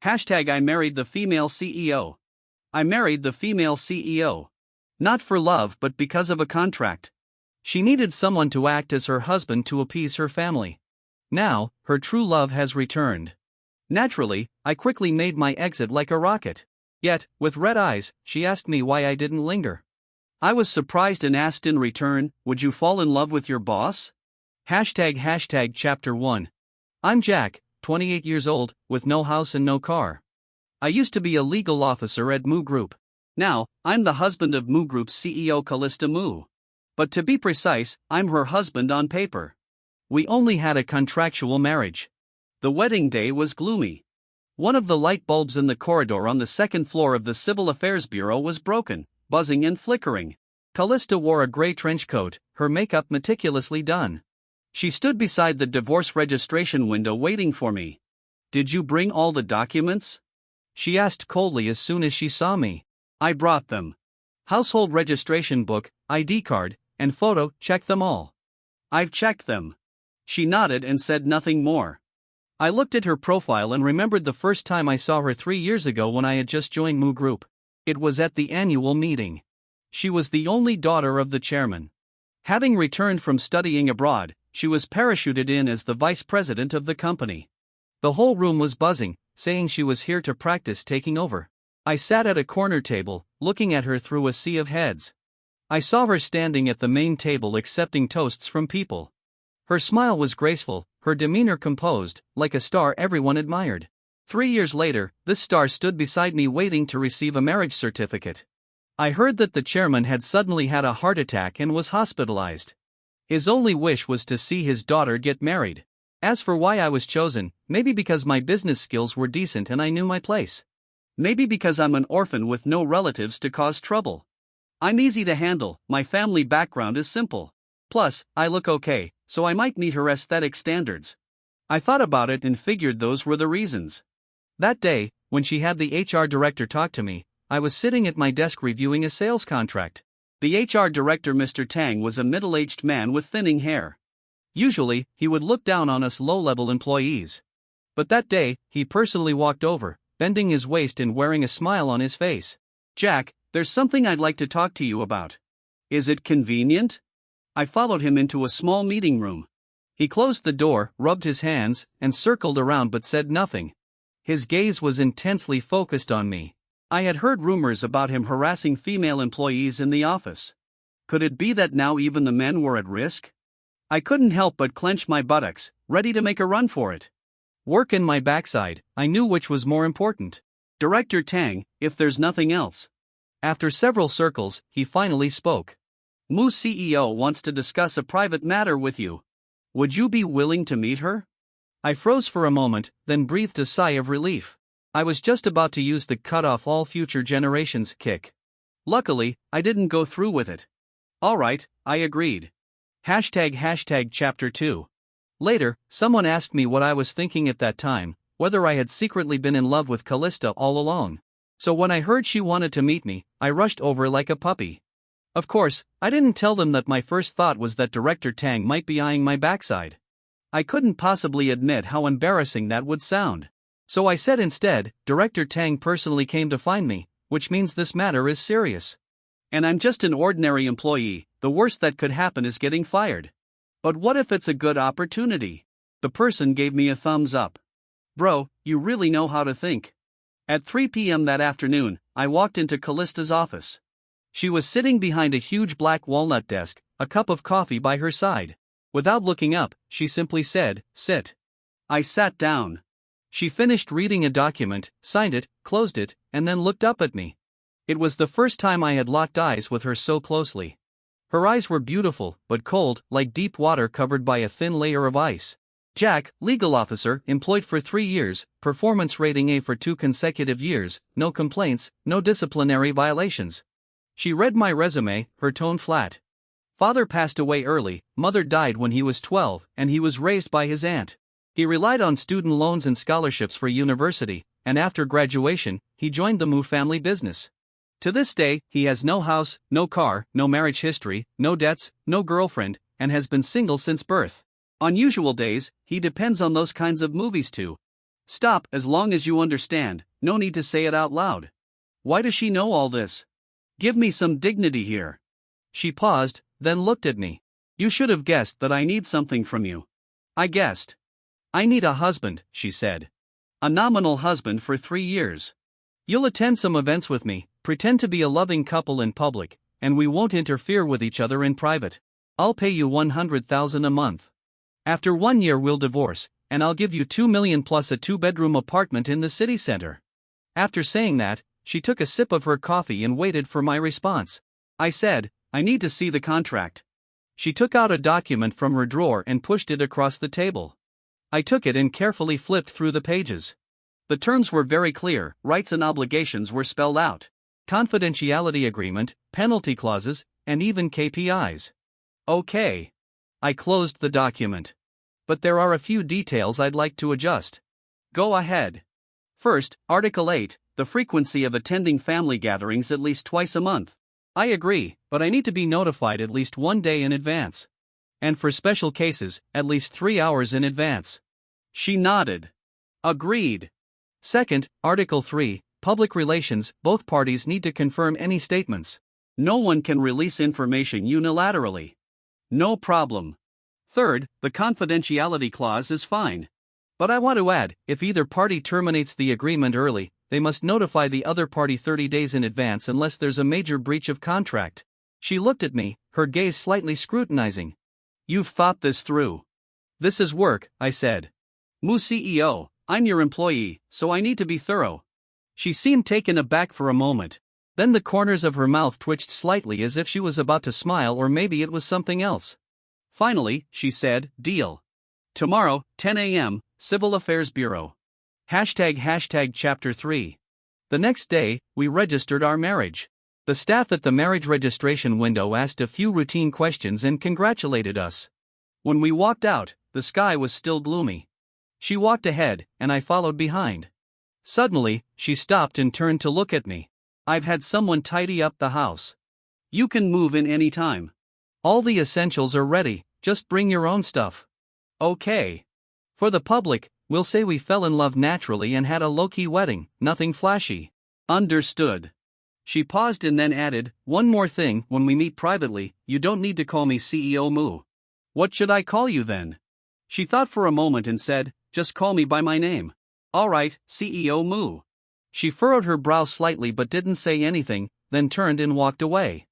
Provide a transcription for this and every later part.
Hashtag I married the female CEO. I married the female CEO. Not for love but because of a contract. She needed someone to act as her husband to appease her family. Now, her true love has returned. Naturally, I quickly made my exit like a rocket. Yet, with red eyes, she asked me why I didn't linger. I was surprised and asked in return, would you fall in love with your boss? Hashtag chapter 1. I'm Jack, 28 years old, with no house and no car. I used to be a legal officer at Moo Group. Now, I'm the husband of Moo Group's CEO Callista Moo. But to be precise, I'm her husband on paper. We only had a contractual marriage. The wedding day was gloomy. One of the light bulbs in the corridor on the second floor of the Civil Affairs Bureau was broken, buzzing and flickering. Callista wore a gray trench coat, her makeup meticulously done. She stood beside the divorce registration window waiting for me. Did you bring all the documents? She asked coldly as soon as she saw me. I brought them. Household registration book, ID card, and photo, check them all. I've checked them. She nodded and said nothing more. I looked at her profile and remembered the first time I saw her 3 years ago when I had just joined Moo Group. It was at the annual meeting. She was the only daughter of the chairman. Having returned from studying abroad, she was parachuted in as the vice president of the company. The whole room was buzzing, saying she was here to practice taking over. I sat at a corner table, looking at her through a sea of heads. I saw her standing at the main table accepting toasts from people. Her smile was graceful, her demeanor composed, like a star everyone admired. 3 years later, this star stood beside me waiting to receive a marriage certificate. I heard that the chairman had suddenly had a heart attack and was hospitalized. His only wish was to see his daughter get married. As for why I was chosen, maybe because my business skills were decent and I knew my place. Maybe because I'm an orphan with no relatives to cause trouble. I'm easy to handle, my family background is simple. Plus, I look okay, so I might meet her aesthetic standards. I thought about it and figured those were the reasons. That day, when she had the HR director talk to me, I was sitting at my desk reviewing a sales contract. The HR director, Mr. Tang, was a middle-aged man with thinning hair. Usually, he would look down on us low-level employees. But that day, he personally walked over, bending his waist and wearing a smile on his face. Jack, there's something I'd like to talk to you about. Is it convenient? I followed him into a small meeting room. He closed the door, rubbed his hands, and circled around but said nothing. His gaze was intensely focused on me. I had heard rumors about him harassing female employees in the office. Could it be that now even the men were at risk? I couldn't help but clench my buttocks, ready to make a run for it. Work in my backside, I knew which was more important. Director Tang, if there's nothing else. After several circles, he finally spoke. Moo's CEO wants to discuss a private matter with you. Would you be willing to meet her? I froze for a moment, then breathed a sigh of relief. I was just about to use the cut off all future generations kick. Luckily, I didn't go through with it. Alright, I agreed. Hashtag chapter 2. Later, someone asked me what I was thinking at that time, whether I had secretly been in love with Callista all along. So when I heard she wanted to meet me, I rushed over like a puppy. Of course, I didn't tell them that my first thought was that Director Tang might be eyeing my backside. I couldn't possibly admit how embarrassing that would sound. So I said instead, Director Tang personally came to find me, which means this matter is serious. And I'm just an ordinary employee, the worst that could happen is getting fired. But what if it's a good opportunity? The person gave me a thumbs up. Bro, you really know how to think. At 3 p.m. that afternoon, I walked into Callista's office. She was sitting behind a huge black walnut desk, a cup of coffee by her side. Without looking up, she simply said, "Sit." I sat down. She finished reading a document, signed it, closed it, and then looked up at me. It was the first time I had locked eyes with her so closely. Her eyes were beautiful, but cold, like deep water covered by a thin layer of ice. Jack, legal officer, employed for 3 years, performance rating A for 2 consecutive years, no complaints, no disciplinary violations. She read my resume, her tone flat. Father passed away early, mother died when he was 12, and he was raised by his aunt. He relied on student loans and scholarships for university, and after graduation, he joined the Moo family business. To this day, he has no house, no car, no marriage history, no debts, no girlfriend, and has been single since birth. On usual days, he depends on those kinds of movies to Stop, as long as you understand, no need to say it out loud. Why does she know all this? Give me some dignity here. She paused, then looked at me. You should have guessed that I need something from you. I guessed. I need a husband, she said. A nominal husband for 3 years. You'll attend some events with me, pretend to be a loving couple in public, and we won't interfere with each other in private. I'll pay you $100,000 a month. After 1 year we'll divorce, and I'll give you $2 million plus a 2-bedroom apartment in the city center. After saying that, she took a sip of her coffee and waited for my response. I said, I need to see the contract. She took out a document from her drawer and pushed it across the table. I took it and carefully flipped through the pages. The terms were very clear, rights and obligations were spelled out. Confidentiality agreement, penalty clauses, and even KPIs. Okay. I closed the document. But there are a few details I'd like to adjust. Go ahead. First, Article 8, the frequency of attending family gatherings at least twice a month. I agree, but I need to be notified at least 1 day in advance. And for special cases, at least 3 hours in advance. She nodded. Agreed. Second, Article 3, public relations, both parties need to confirm any statements. No one can release information unilaterally. No problem. Third, the confidentiality clause is fine. But I want to add, if either party terminates the agreement early, they must notify the other party 30 days in advance unless there's a major breach of contract. She looked at me, her gaze slightly scrutinizing. You've thought this through. This is work, I said. CEO, I'm your employee, so I need to be thorough. She seemed taken aback for a moment. Then the corners of her mouth twitched slightly as if she was about to smile, or maybe it was something else. Finally, she said, deal. Tomorrow, 10 a.m., Civil Affairs Bureau. Chapter 3. The next day, we registered our marriage. The staff at the marriage registration window asked a few routine questions and congratulated us. When we walked out, the sky was still gloomy. She walked ahead, and I followed behind. Suddenly, she stopped and turned to look at me. I've had someone tidy up the house. You can move in any time. All the essentials are ready, just bring your own stuff. Okay. For the public, we'll say we fell in love naturally and had a low-key wedding, nothing flashy. Understood. She paused and then added, one more thing, when we meet privately, you don't need to call me CEO Moo. What should I call you then? She thought for a moment and said, just call me by my name. All right, CEO Moo. She furrowed her brow slightly but didn't say anything, then turned and walked away.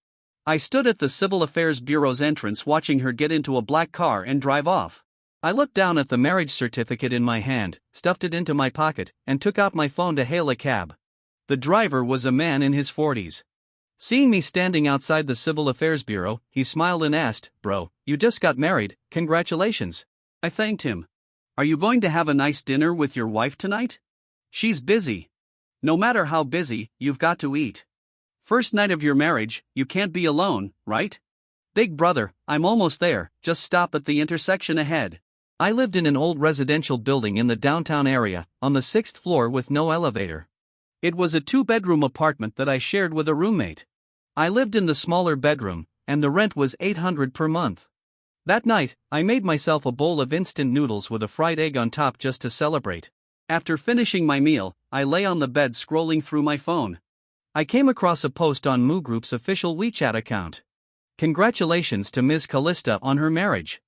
I stood at the Civil Affairs Bureau's entrance watching her get into a black car and drive off. I looked down at the marriage certificate in my hand, stuffed it into my pocket, and took out my phone to hail a cab. The driver was a man in his 40s. Seeing me standing outside the Civil Affairs Bureau, he smiled and asked, Bro, you just got married, congratulations. I thanked him. Are you going to have a nice dinner with your wife tonight? She's busy. No matter how busy, you've got to eat. First night of your marriage, you can't be alone, right? Big brother, I'm almost there, just stop at the intersection ahead. I lived in an old residential building in the downtown area, on the 6th floor with no elevator. It was a 2-bedroom apartment that I shared with a roommate. I lived in the smaller bedroom, and the rent was $800 per month. That night, I made myself a bowl of instant noodles with a fried egg on top just to celebrate. After finishing my meal, I lay on the bed scrolling through my phone. I came across a post on Moo Group's official WeChat account. Congratulations to Ms. Callista on her marriage.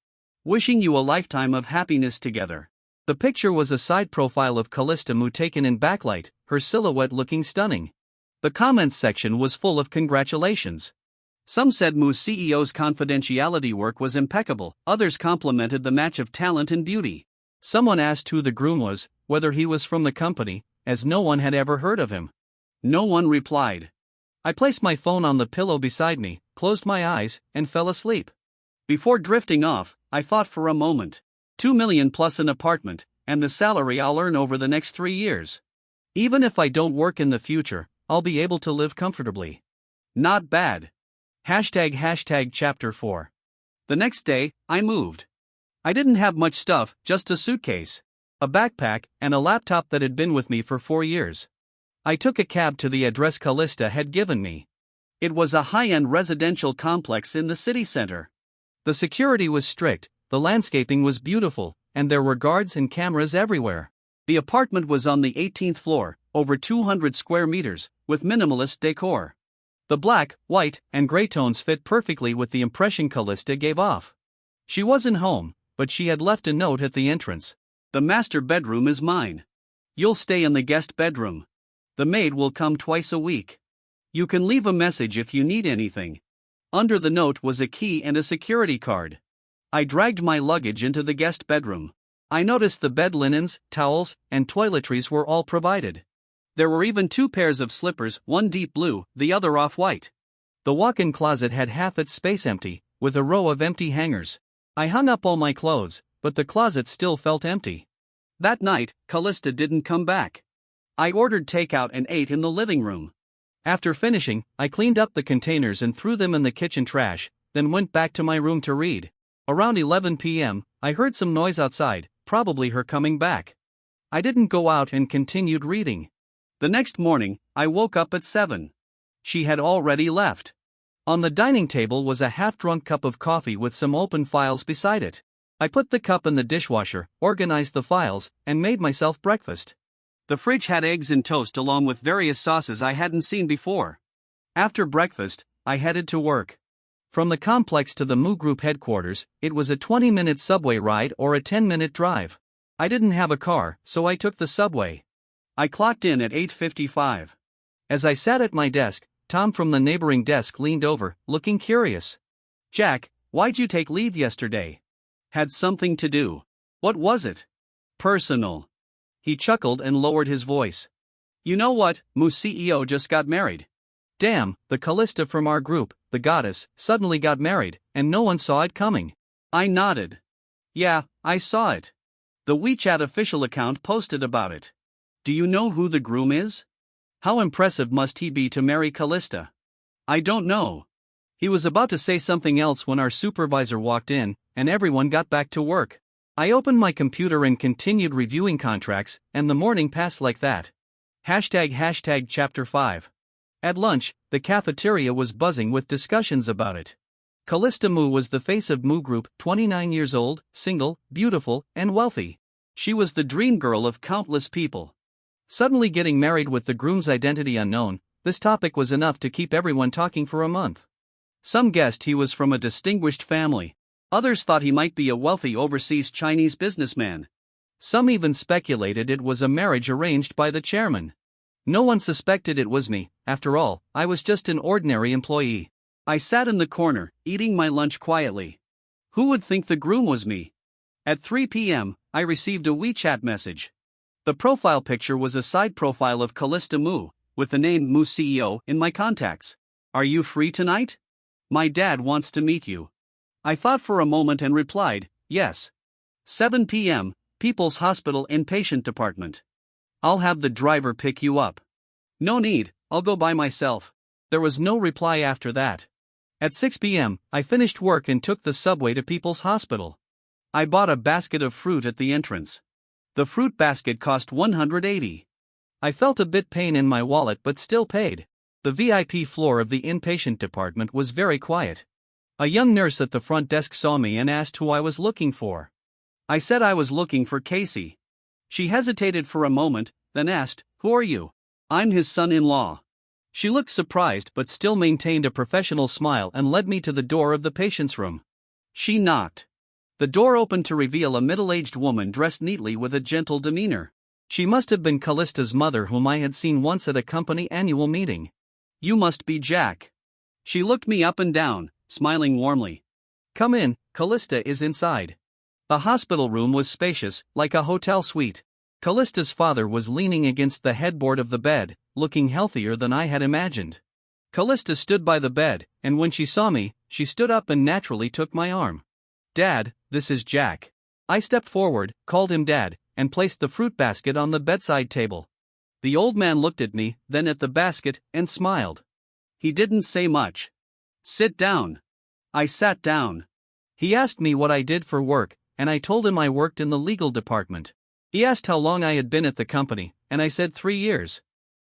Wishing you a lifetime of happiness together. The picture was a side profile of Callista Moo taken in backlight, her silhouette looking stunning. The comments section was full of congratulations. Some said Moo's CEO's confidentiality work was impeccable, others complimented the match of talent and beauty. Someone asked who the groom was, whether he was from the company, as no one had ever heard of him. No one replied. I placed my phone on the pillow beside me, closed my eyes, and fell asleep. Before drifting off, I thought for a moment. $2 million plus an apartment, and the salary I'll earn over the next 3 years. Even if I don't work in the future, I'll be able to live comfortably. Not bad. Chapter 4. The next day, I moved. I didn't have much stuff, just a suitcase, a backpack, and a laptop that had been with me for 4 years. I took a cab to the address Callista had given me. It was a high-end residential complex in the city center. The security was strict, the landscaping was beautiful, and there were guards and cameras everywhere. The apartment was on the 18th floor, over 200 square meters, with minimalist decor. The black, white, and gray tones fit perfectly with the impression Callista gave off. She wasn't home, but she had left a note at the entrance. "The master bedroom is mine. You'll stay in the guest bedroom. The maid will come twice a week. You can leave a message if you need anything." Under the note was a key and a security card. I dragged my luggage into the guest bedroom. I noticed the bed linens, towels, and toiletries were all provided. There were even 2 pairs of slippers, one deep blue, the other off-white. The walk-in closet had half its space empty, with a row of empty hangers. I hung up all my clothes, but the closet still felt empty. That night, Callista didn't come back. I ordered takeout and ate in the living room. After finishing, I cleaned up the containers and threw them in the kitchen trash, then went back to my room to read. Around 11 p.m., I heard some noise outside, probably her coming back. I didn't go out and continued reading. The next morning, I woke up at 7. She had already left. On the dining table was a half-drunk cup of coffee with some open files beside it. I put the cup in the dishwasher, organized the files, and made myself breakfast. The fridge had eggs and toast along with various sauces I hadn't seen before. After breakfast, I headed to work. From the complex to the Moo Group headquarters, it was a 20-minute subway ride or a 10-minute drive. I didn't have a car, so I took the subway. I clocked in at 8:55. As I sat at my desk, Tom from the neighboring desk leaned over, looking curious. "Jack, why'd you take leave yesterday?" "Had something to do." "What was it?" "Personal." He chuckled and lowered his voice. "You know what, Moo's CEO just got married." "Damn, the Callista from our group, the goddess, suddenly got married, and no one saw it coming." I nodded. "Yeah, I saw it. The WeChat official account posted about it. Do you know who the groom is? How impressive must he be to marry Callista?" "I don't know." He was about to say something else when our supervisor walked in, and everyone got back to work. I opened my computer and continued reviewing contracts, and the morning passed like that. ## Chapter 5. At lunch, the cafeteria was buzzing with discussions about it. Callista Moo was the face of Moo Group, 29 years old, single, beautiful, and wealthy. She was the dream girl of countless people. Suddenly getting married with the groom's identity unknown, this topic was enough to keep everyone talking for a month. Some guessed he was from a distinguished family. Others thought he might be a wealthy overseas Chinese businessman. Some even speculated it was a marriage arranged by the chairman. No one suspected it was me. After all, I was just an ordinary employee. I sat in the corner, eating my lunch quietly. Who would think the groom was me? At 3 p.m., I received a WeChat message. The profile picture was a side profile of Callista Moo, with the name Moo CEO in my contacts. "Are you free tonight? My dad wants to meet you." I thought for a moment and replied, "Yes." 7 p.m., People's Hospital Inpatient Department. "I'll have the driver pick you up." "No need, I'll go by myself." There was no reply after that. At 6 p.m., I finished work and took the subway to People's Hospital. I bought a basket of fruit at the entrance. The fruit basket cost $180. I felt a bit pain in my wallet but still paid. The VIP floor of the inpatient department was very quiet. A young nurse at the front desk saw me and asked who I was looking for. I said I was looking for Casey. She hesitated for a moment, then asked, "Who are you?" "I'm his son-in-law." She looked surprised but still maintained a professional smile and led me to the door of the patient's room. She knocked. The door opened to reveal a middle-aged woman dressed neatly with a gentle demeanor. She must have been Callista's mother, whom I had seen once at a company annual meeting. "You must be Jack." She looked me up and down, smiling warmly. "Come in, Callista is inside." The hospital room was spacious, like a hotel suite. Callista's father was leaning against the headboard of the bed, looking healthier than I had imagined. Callista stood by the bed, and when she saw me, she stood up and naturally took my arm. "Dad, this is Jack." I stepped forward, called him Dad, and placed the fruit basket on the bedside table. The old man looked at me, then at the basket, and smiled. He didn't say much. "Sit down." I sat down. He asked me what I did for work, and I told him I worked in the legal department. He asked how long I had been at the company, and I said 3 years.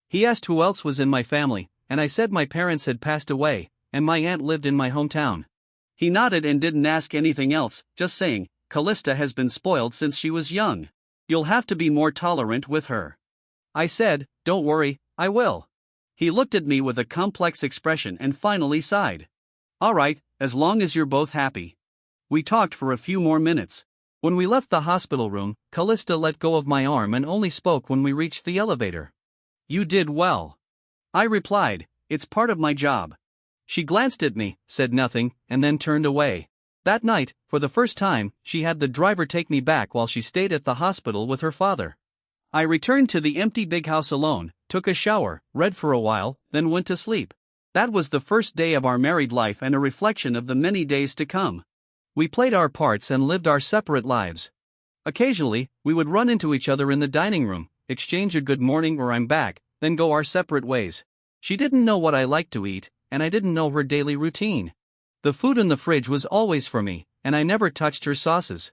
He asked who else was in my family, and I said my parents had passed away, and my aunt lived in my hometown. He nodded and didn't ask anything else, just saying, "Callista has been spoiled since she was young. You'll have to be more tolerant with her. I said, don't worry, I will. He looked at me with a complex expression and finally sighed. All right, as long as you're both happy. We talked for a few more minutes. When we left the hospital room, Callista let go of my arm and only spoke when we reached the elevator. You did well. I replied, it's part of my job. She glanced at me, said nothing, and then turned away. That night, for the first time, she had the driver take me back while she stayed at the hospital with her father. I returned to the empty big house alone, took a shower, read for a while, then went to sleep. That was the first day of our married life and a reflection of the many days to come. We played our parts and lived our separate lives. Occasionally, we would run into each other in the dining room, exchange a good morning or I'm back, then go our separate ways. She didn't know what I liked to eat, and I didn't know her daily routine. The food in the fridge was always for me, and I never touched her sauces.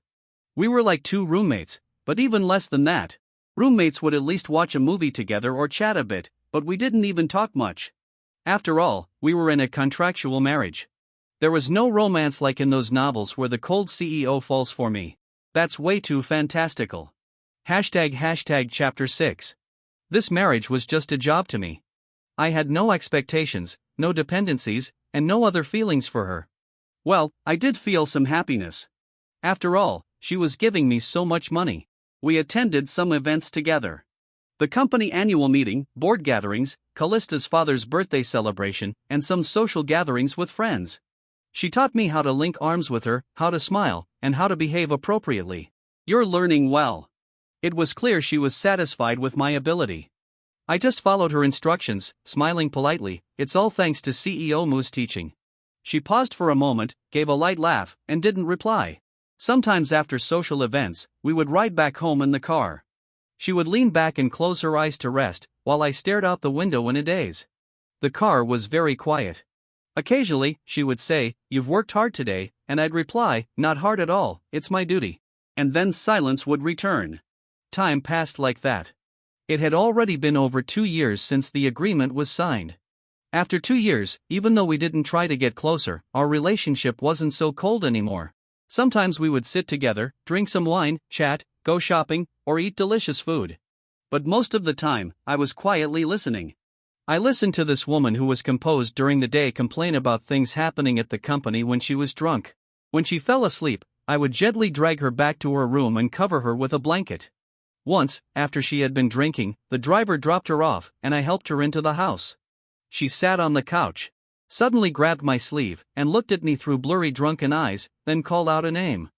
We were like two roommates, but even less than that. Roommates would at least watch a movie together or chat a bit, but we didn't even talk much. After all, we were in a contractual marriage. There was no romance like in those novels where the cold CEO falls for me. That's way too fantastical. Chapter 6. This marriage was just a job to me. I had no expectations, no dependencies, and no other feelings for her. Well, I did feel some happiness. After all, she was giving me so much money. We attended some events together. The company annual meeting, board gatherings, Callista's father's birthday celebration, and some social gatherings with friends. She taught me how to link arms with her, how to smile, and how to behave appropriately. You're learning well. It was clear she was satisfied with my ability. I just followed her instructions, smiling politely. It's all thanks to CEO Moo's teaching. She paused for a moment, gave a light laugh, and didn't reply. Sometimes after social events, we would ride back home in the car. She would lean back and close her eyes to rest, while I stared out the window in a daze. The car was very quiet. Occasionally, she would say, "You've worked hard today," and I'd reply, "Not hard at all, it's my duty." And then silence would return. Time passed like that. It had already been over 2 years since the agreement was signed. After 2 years, even though we didn't try to get closer, our relationship wasn't so cold anymore. Sometimes we would sit together, drink some wine, chat, go shopping, or eat delicious food. But most of the time, I was quietly listening. I listened to this woman who was composed during the day complain about things happening at the company when she was drunk. When she fell asleep, I would gently drag her back to her room and cover her with a blanket. Once, after she had been drinking, the driver dropped her off, and I helped her into the house. She sat on the couch, suddenly grabbed my sleeve, and looked at me through blurry drunken eyes, then called out a name.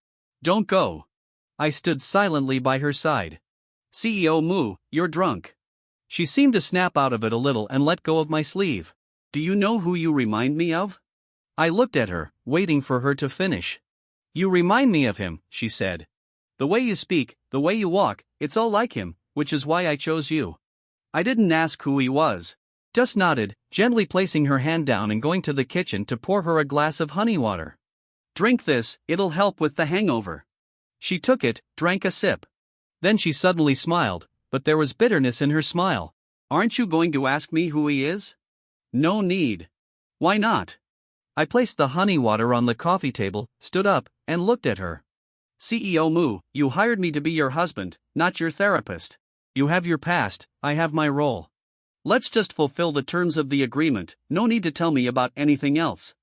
"Don't go." I stood silently by her side. "CEO Moo, you're drunk." She seemed to snap out of it a little and let go of my sleeve. "Do you know who you remind me of?" I looked at her, waiting for her to finish. "You remind me of him," she said. "The way you speak, the way you walk, it's all like him, which is why I chose you." I didn't ask who he was. Just nodded, gently placing her hand down and going to the kitchen to pour her a glass of honey water. "Drink this, it'll help with the hangover." She took it, drank a sip. Then she suddenly smiled, but there was bitterness in her smile. "Aren't you going to ask me who he is?" "No need." "Why not?" I placed the honey water on the coffee table, stood up, and looked at her. "CEO Moo, you hired me to be your husband, not your therapist. You have your past, I have my role. Let's just fulfill the terms of the agreement, no need to tell me about anything else."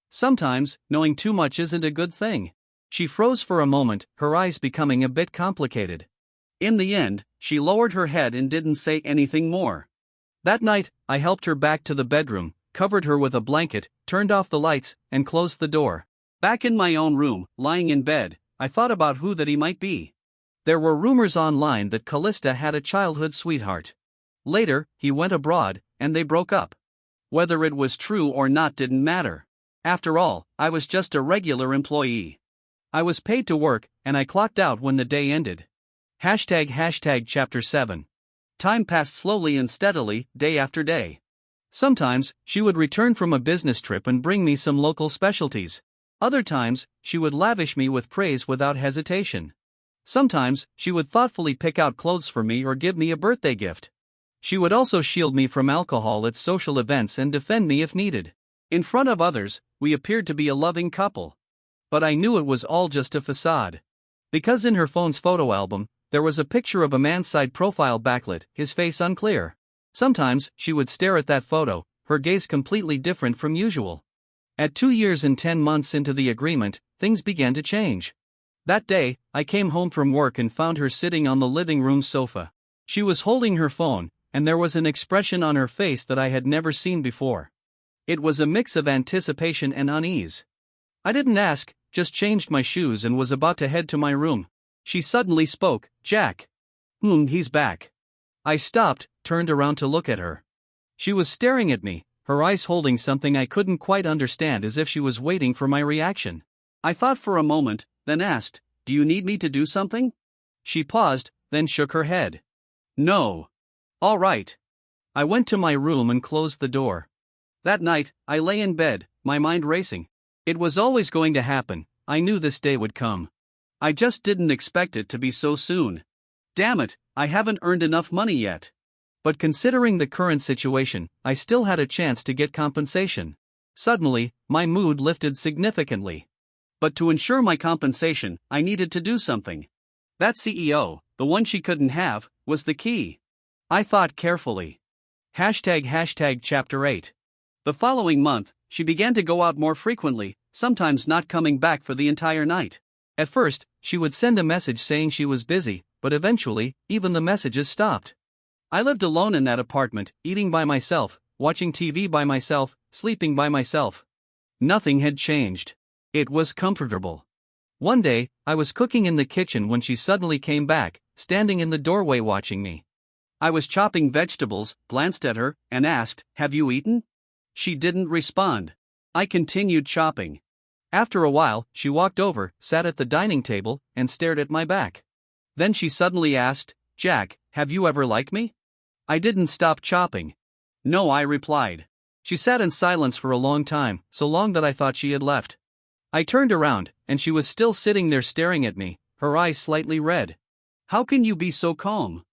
Sometimes, knowing too much isn't a good thing. She froze for a moment, her eyes becoming a bit complicated. In the end, she lowered her head and didn't say anything more. That night, I helped her back to the bedroom, covered her with a blanket, turned off the lights, and closed the door. Back in my own room, lying in bed, I thought about who that he might be. There were rumors online that Callista had a childhood sweetheart. Later, he went abroad, and they broke up. Whether it was true or not didn't matter. After all, I was just a regular employee. I was paid to work, and I clocked out when the day ended. Chapter 7. Time passed slowly and steadily, day after day. Sometimes, she would return from a business trip and bring me some local specialties. Other times, she would lavish me with praise without hesitation. Sometimes, she would thoughtfully pick out clothes for me or give me a birthday gift. She would also shield me from alcohol at social events and defend me if needed. In front of others, we appeared to be a loving couple. But I knew it was all just a facade. Because in her phone's photo album, There was a picture of a man's side profile backlit, his face unclear. Sometimes, she would stare at that photo, her gaze completely different from usual. At 2 years and 10 months into the agreement, things began to change. That day, I came home from work and found her sitting on the living room sofa. She was holding her phone, and there was an expression on her face that I had never seen before. It was a mix of anticipation and unease. I didn't ask, just changed my shoes and was about to head to my room. She suddenly spoke, "Jack. He's back." I stopped, turned around to look at her. She was staring at me, her eyes holding something I couldn't quite understand, as if she was waiting for my reaction. I thought for a moment, then asked, "Do you need me to do something?" She paused, then shook her head. "No." "All right." I went to my room and closed the door. That night, I lay in bed, my mind racing. It was always going to happen, I knew this day would come. I just didn't expect it to be so soon. Damn it, I haven't earned enough money yet. But considering the current situation, I still had a chance to get compensation. Suddenly, my mood lifted significantly. But to ensure my compensation, I needed to do something. That CEO, the one she couldn't have, was the key. I thought carefully. ## Chapter 8. The following month, she began to go out more frequently, sometimes not coming back for the entire night. At first, she would send a message saying she was busy, but eventually, even the messages stopped. I lived alone in that apartment, eating by myself, watching TV by myself, sleeping by myself. Nothing had changed. It was comfortable. One day, I was cooking in the kitchen when she suddenly came back, standing in the doorway watching me. I was chopping vegetables, glanced at her, and asked, "Have you eaten?" She didn't respond. I continued chopping. After a while, she walked over, sat at the dining table, and stared at my back. Then she suddenly asked, "Jack, have you ever liked me?" I didn't stop chopping. "No," I replied. She sat in silence for a long time, so long that I thought she had left. I turned around, and she was still sitting there staring at me, her eyes slightly red. "How can you be so calm?"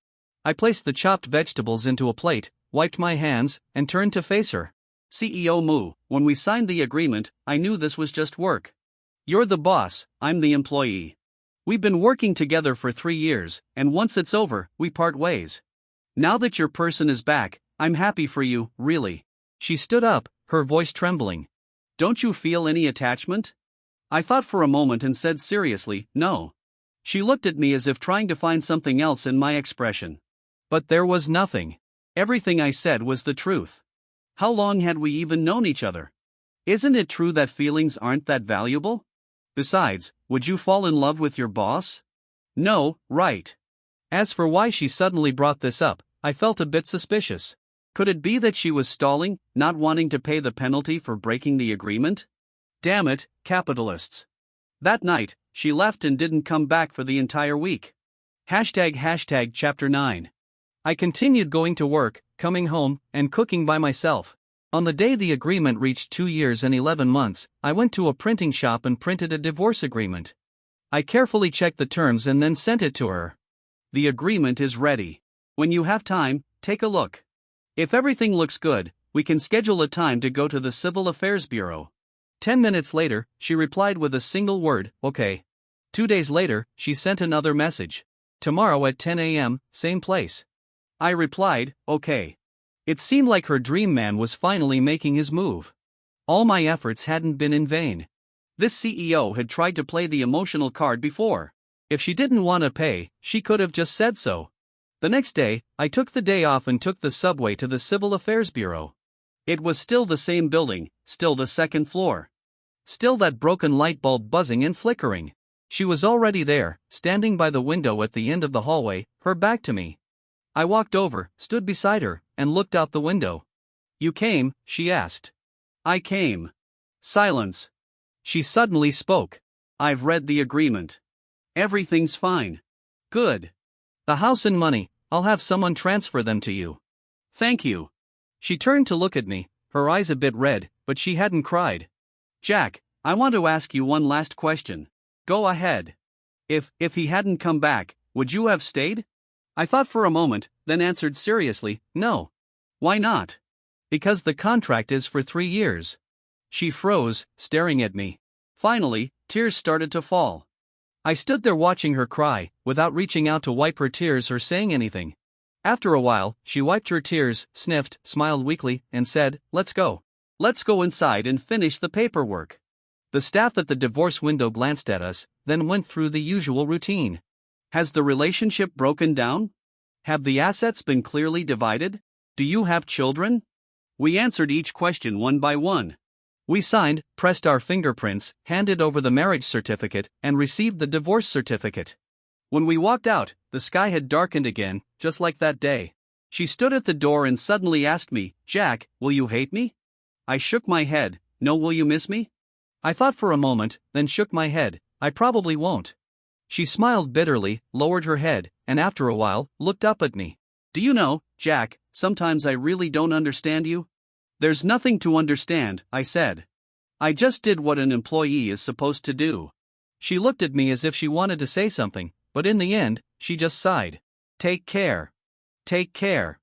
I placed the chopped vegetables into a plate, wiped my hands, and turned to face her. "CEO Moo, when we signed the agreement, I knew this was just work. You're the boss, I'm the employee. We've been working together for 3 years, and once it's over, we part ways. Now that your person is back, I'm happy for you, really." She stood up, her voice trembling. "Don't you feel any attachment?" I thought for a moment and said seriously, "No." She looked at me as if trying to find something else in my expression. But there was nothing. Everything I said was the truth. How long had we even known each other? Isn't it true that feelings aren't that valuable? Besides, would you fall in love with your boss? No, right. As for why she suddenly brought this up, I felt a bit suspicious. Could it be that she was stalling, not wanting to pay the penalty for breaking the agreement? Damn it, capitalists. That night, she left and didn't come back for the entire week. ## Chapter 9. I continued going to work, coming home, and cooking by myself. On the day the agreement reached 2 years and 11 months, I went to a printing shop and printed a divorce agreement. I carefully checked the terms and then sent it to her. The agreement is ready. When you have time, take a look. If everything looks good, we can schedule a time to go to the Civil Affairs Bureau. 10 minutes later, she replied with a single word, "Okay." 2 days later, she sent another message. "Tomorrow at 10 a.m., same place." I replied, "Okay." It seemed like her dream man was finally making his move. All my efforts hadn't been in vain. This CEO had tried to play the emotional card before. If she didn't want to pay, she could have just said so. The next day, I took the day off and took the subway to the Civil Affairs Bureau. It was still the same building, still the second floor. Still that broken light bulb buzzing and flickering. She was already there, standing by the window at the end of the hallway, her back to me. I walked over, stood beside her, and looked out the window. "You came?" she asked. I came. Silence. She suddenly spoke. "I've read the agreement. Everything's fine." "Good. The house and money, I'll have someone transfer them to you." "Thank you." She turned to look at me, her eyes a bit red, but she hadn't cried. "Jack, I want to ask you one last question." "Go ahead." If he hadn't come back, would you have stayed?" I thought for a moment, then answered seriously, "No." "Why not?" "Because the contract is for 3 years." She froze, staring at me. Finally, tears started to fall. I stood there watching her cry, without reaching out to wipe her tears or saying anything. After a while, she wiped her tears, sniffed, smiled weakly, and said, "Let's go. Let's go inside and finish the paperwork." The staff at the divorce window glanced at us, then went through the usual routine. Has the relationship broken down? Have the assets been clearly divided? Do you have children? We answered each question one by one. We signed, pressed our fingerprints, handed over the marriage certificate, and received the divorce certificate. When we walked out, the sky had darkened again, just like that day. She stood at the door and suddenly asked me, "Jack, will you hate me?" I shook my head. "No, will you miss me?" I thought for a moment, then shook my head. "I probably won't." She smiled bitterly, lowered her head, and after a while, looked up at me. "Do you know, Jack, sometimes I really don't understand you?" "There's nothing to understand," I said. "I just did what an employee is supposed to do." She looked at me as if she wanted to say something, but in the end, she just sighed. "Take care. Take care."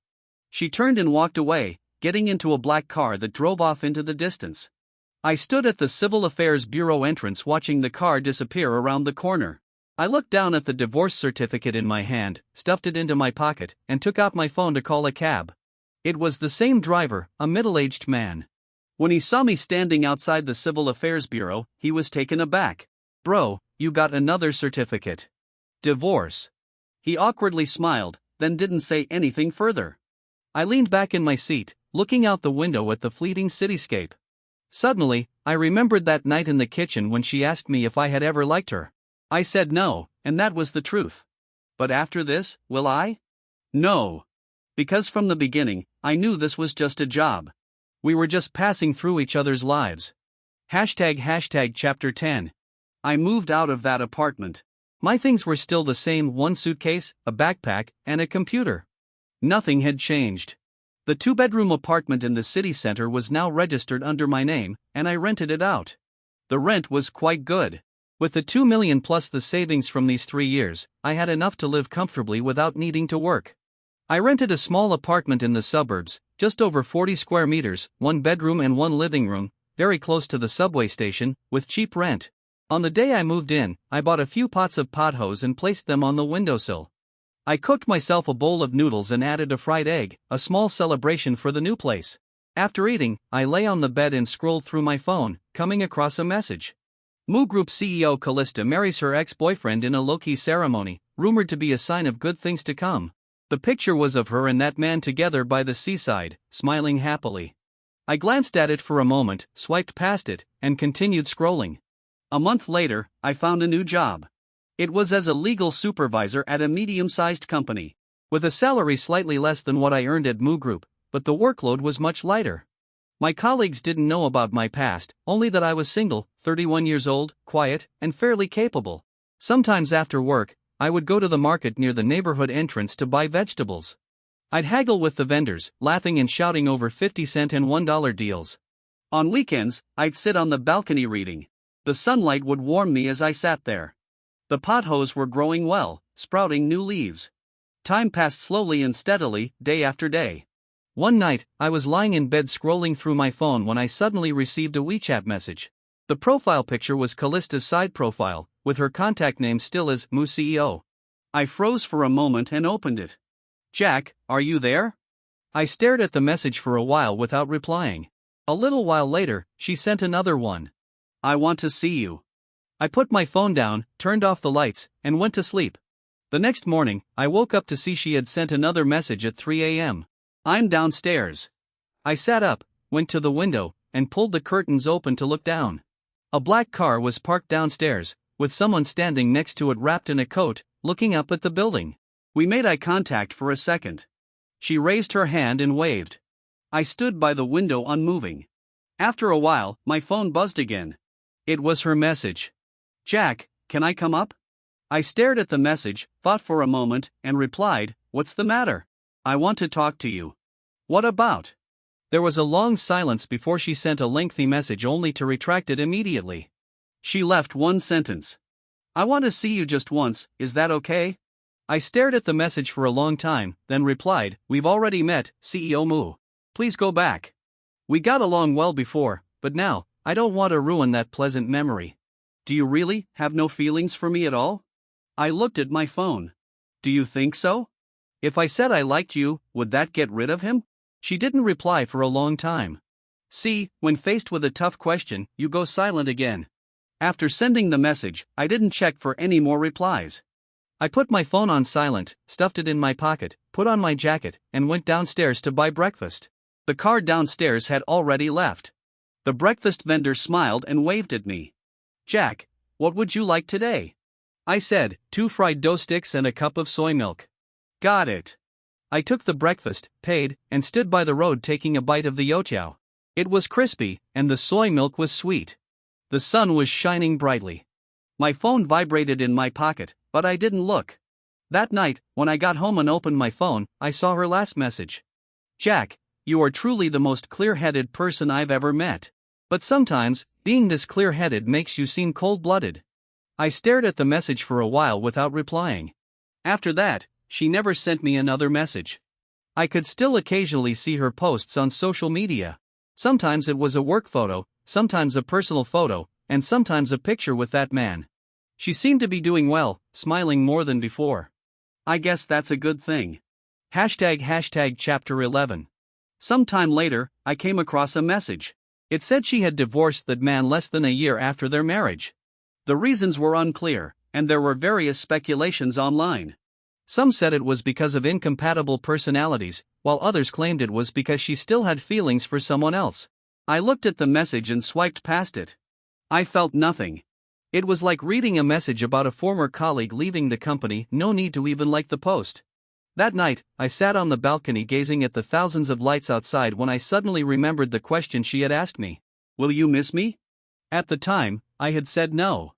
She turned and walked away, getting into a black car that drove off into the distance. I stood at the Civil Affairs Bureau entrance watching the car disappear around the corner. I looked down at the divorce certificate in my hand, stuffed it into my pocket, and took out my phone to call a cab. It was the same driver, a middle-aged man. When he saw me standing outside the Civil Affairs Bureau, he was taken aback. "Bro, you got another certificate. Divorce." He awkwardly smiled, then didn't say anything further. I leaned back in my seat, looking out the window at the fleeting cityscape. Suddenly, I remembered that night in the kitchen when she asked me if I had ever liked her. I said no, and that was the truth. But after this, will I? No. Because from the beginning, I knew this was just a job. We were just passing through each other's lives. ## Chapter 10. I moved out of that apartment. My things were still the same: one suitcase, a backpack, and a computer. Nothing had changed. The 2-bedroom apartment in the city center was now registered under my name, and I rented it out. The rent was quite good. With the $2 million plus the savings from these 3 years, I had enough to live comfortably without needing to work. I rented a small apartment in the suburbs, just over 40 square meters, 1 bedroom and 1 living room, very close to the subway station, with cheap rent. On the day I moved in, I bought a few pots of pothoes and placed them on the windowsill. I cooked myself a bowl of noodles and added a fried egg, a small celebration for the new place. After eating, I lay on the bed and scrolled through my phone, coming across a message. Moo Group CEO Callista marries her ex-boyfriend in a low-key ceremony, rumored to be a sign of good things to come. The picture was of her and that man together by the seaside, smiling happily. I glanced at it for a moment, swiped past it, and continued scrolling. A month later, I found a new job. It was as a legal supervisor at a medium-sized company, with a salary slightly less than what I earned at Moo Group, but the workload was much lighter. My colleagues didn't know about my past, only that I was single, 31 years old, quiet, and fairly capable. Sometimes after work, I would go to the market near the neighborhood entrance to buy vegetables. I'd haggle with the vendors, laughing and shouting over 50-cent and $1 deals. On weekends, I'd sit on the balcony reading. The sunlight would warm me as I sat there. The pothoes were growing well, sprouting new leaves. Time passed slowly and steadily, day after day. One night, I was lying in bed scrolling through my phone when I suddenly received a WeChat message. The profile picture was Callista's side profile, with her contact name still as Moo CEO. I froze for a moment and opened it. "Jack, are you there?" I stared at the message for a while without replying. A little while later, she sent another one. "I want to see you." I put my phone down, turned off the lights, and went to sleep. The next morning, I woke up to see she had sent another message at 3 a.m. "I'm downstairs." I sat up, went to the window, and pulled the curtains open to look down. A black car was parked downstairs, with someone standing next to it wrapped in a coat, looking up at the building. We made eye contact for a second. She raised her hand and waved. I stood by the window unmoving. After a while, my phone buzzed again. It was her message. "Jack, can I come up?" I stared at the message, thought for a moment, and replied, "What's the matter? I want to talk to you." "What about?" There was a long silence before she sent a lengthy message only to retract it immediately. She left one sentence. "I want to see you just once, is that okay?" I stared at the message for a long time, then replied, "We've already met, CEO Moo. Please go back. We got along well before, but now, I don't want to ruin that pleasant memory." Do you really have no feelings for me at all? I looked at my phone. Do you think so? If I said I liked you, would that get rid of him? She didn't reply for a long time. See, when faced with a tough question, you go silent again. After sending the message, I didn't check for any more replies. I put my phone on silent, stuffed it in my pocket, put on my jacket, and went downstairs to buy breakfast. The car downstairs had already left. The breakfast vendor smiled and waved at me. Jack, what would you like today? I said, 2 fried dough sticks and a cup of soy milk. Got it. I took the breakfast, paid, and stood by the road taking a bite of the youtiao. It was crispy, and the soy milk was sweet. The sun was shining brightly. My phone vibrated in my pocket, but I didn't look. That night, when I got home and opened my phone, I saw her last message. Jack, you are truly the most clear-headed person I've ever met. But sometimes, being this clear-headed makes you seem cold-blooded. I stared at the message for a while without replying. After that, she never sent me another message. I could still occasionally see her posts on social media. Sometimes it was a work photo, sometimes a personal photo, and sometimes a picture with that man. She seemed to be doing well, smiling more than before. I guess that's a good thing. ## Chapter 11. Sometime later, I came across a message. It said she had divorced that man less than a year after their marriage. The reasons were unclear, and there were various speculations online. Some said it was because of incompatible personalities, while others claimed it was because she still had feelings for someone else. I looked at the message and swiped past it. I felt nothing. It was like reading a message about a former colleague leaving the company, no need to even like the post. That night, I sat on the balcony gazing at the thousands of lights outside when I suddenly remembered the question she had asked me. Will you miss me? At the time, I had said no.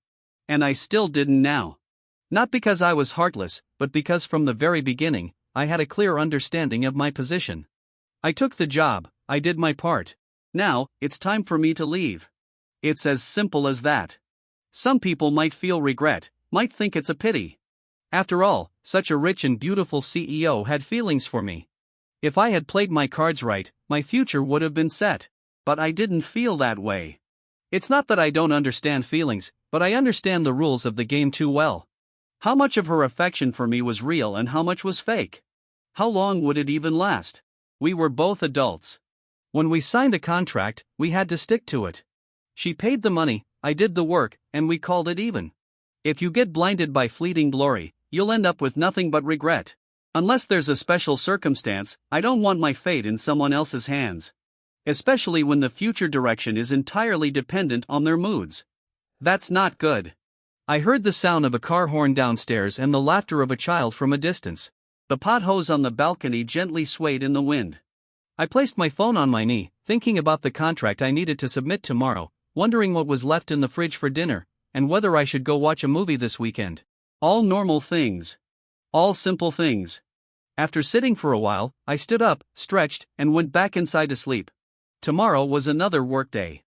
And I still didn't now. Not because I was heartless, but because from the very beginning, I had a clear understanding of my position. I took the job, I did my part. Now, it's time for me to leave. It's as simple as that. Some people might feel regret, might think it's a pity. After all, such a rich and beautiful CEO had feelings for me. If I had played my cards right, my future would have been set. But I didn't feel that way. It's not that I don't understand feelings, but I understand the rules of the game too well. How much of her affection for me was real and how much was fake? How long would it even last? We were both adults. When we signed a contract, we had to stick to it. She paid the money, I did the work, and we called it even. If you get blinded by fleeting glory, you'll end up with nothing but regret. Unless there's a special circumstance, I don't want my fate in someone else's hands. Especially when the future direction is entirely dependent on their moods. That's not good. I heard the sound of a car horn downstairs and the laughter of a child from a distance. The pot hose on the balcony gently swayed in the wind. I placed my phone on my knee, thinking about the contract I needed to submit tomorrow, wondering what was left in the fridge for dinner, and whether I should go watch a movie this weekend. All normal things. All simple things. After sitting for a while, I stood up, stretched, and went back inside to sleep. Tomorrow was another workday.